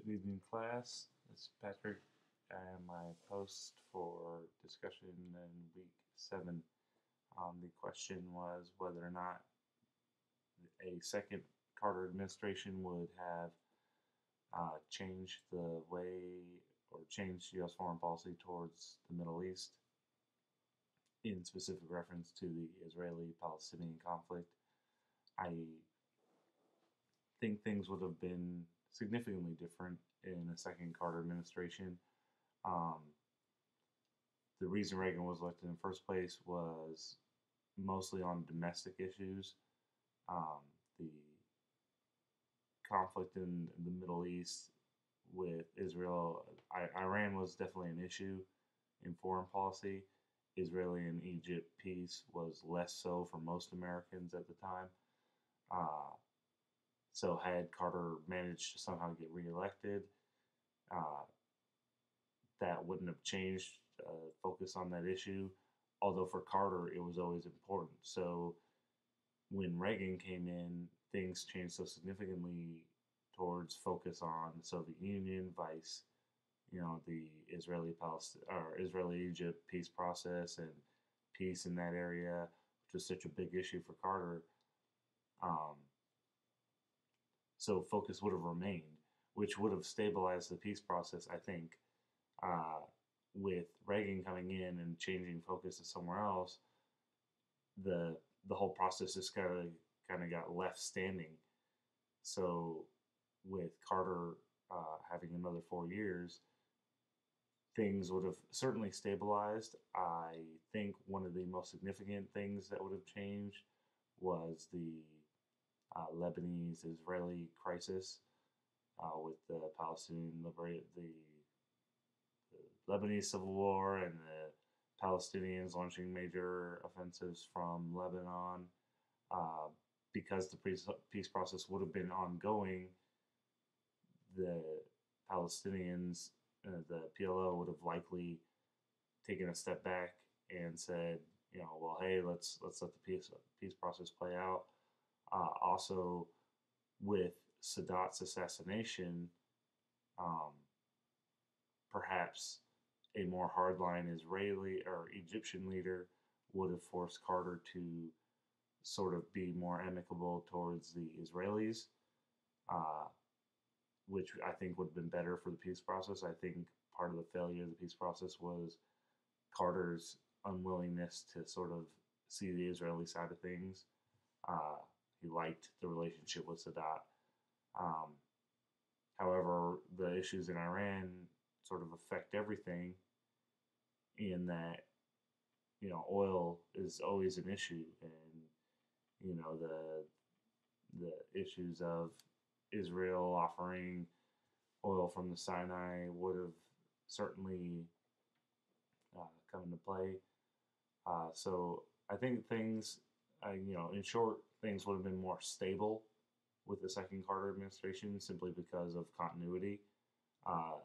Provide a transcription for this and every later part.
Good evening, class. This is Patrick, and my post for discussion in week 7. The question was whether or not a second Carter administration would have changed the way or changed U.S. foreign policy towards the Middle East, in specific reference to the Israeli Palestinian conflict. I think things would have been significantly different in a second Carter administration. Um, the reason Reagan was elected in the first place was mostly on domestic issues. Um, the conflict in the Middle East with Israel, Iran was definitely an issue in foreign policy. Israeli and Egypt peace was less so for most Americans at the time. Uh, so had Carter managed to somehow get reelected, uh, that wouldn't have changed focus on that issue. Although for Carter, it was always important. So when Reagan came in, things changed so significantly towards focus on the Soviet Union, vice, the Israeli Egypt peace process and peace in that area, which was such a big issue for Carter. Um, so focus would have remained, which would have stabilized the peace process, I think. Uh, with Reagan coming in and changing focus to somewhere else, the whole process just kind of got left standing. So with Carter having another 4 years, things would have certainly stabilized. I think one of the most significant things that would have changed was the Lebanese-Israeli crisis with the Lebanese civil war and the Palestinians launching major offensives from Lebanon. Uh, because the peace process would have been ongoing, the Palestinians, the PLO would have likely taken a step back and said, well, hey, let's let the peace process play out. Also, with Sadat's assassination, um, perhaps a more hardline Israeli or Egyptian leader would have forced Carter to sort of be more amicable towards the Israelis, uh, which I think would have been better for the peace process. I think part of the failure of the peace process was Carter's unwillingness to sort of see the Israeli side of things. He liked the relationship with Sadat. Um, However, the issues in Iran sort of affect everything in that, oil is always an issue, and the issues of Israel offering oil from the Sinai would have certainly come into play. So I think things, in short, things would have been more stable with the second Carter administration simply because of continuity. Uh,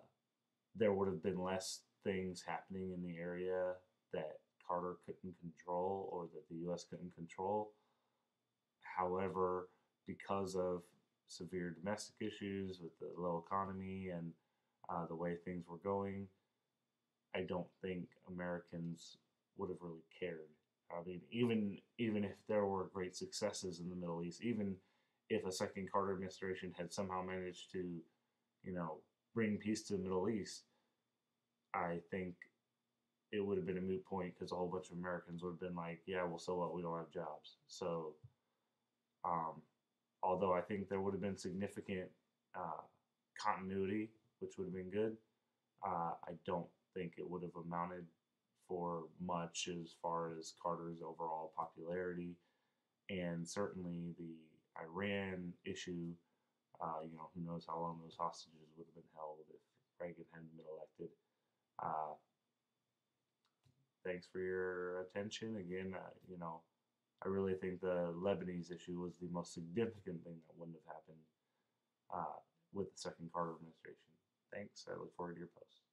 there would have been less things happening in the area that Carter couldn't control or that the U.S. couldn't control. However, because of severe domestic issues with the low economy and the way things were going, I don't think Americans would have really cared. I mean, even if there were great successes in the Middle East, even if a second Carter administration had somehow managed to, bring peace to the Middle East, I think it would have been a moot point because a whole bunch of Americans would have been like, yeah, well, so what? We don't have jobs. So, um, although I think there would have been significant continuity, which would have been good, I don't think it would have amounted for much as far as Carter's overall popularity. And certainly the Iran issue, who knows how long those hostages would have been held if Reagan hadn't been elected. Uh, Thanks for your attention. Again, I really think the Lebanese issue was the most significant thing that wouldn't have happened with the second Carter administration. Thanks. I look forward to your post.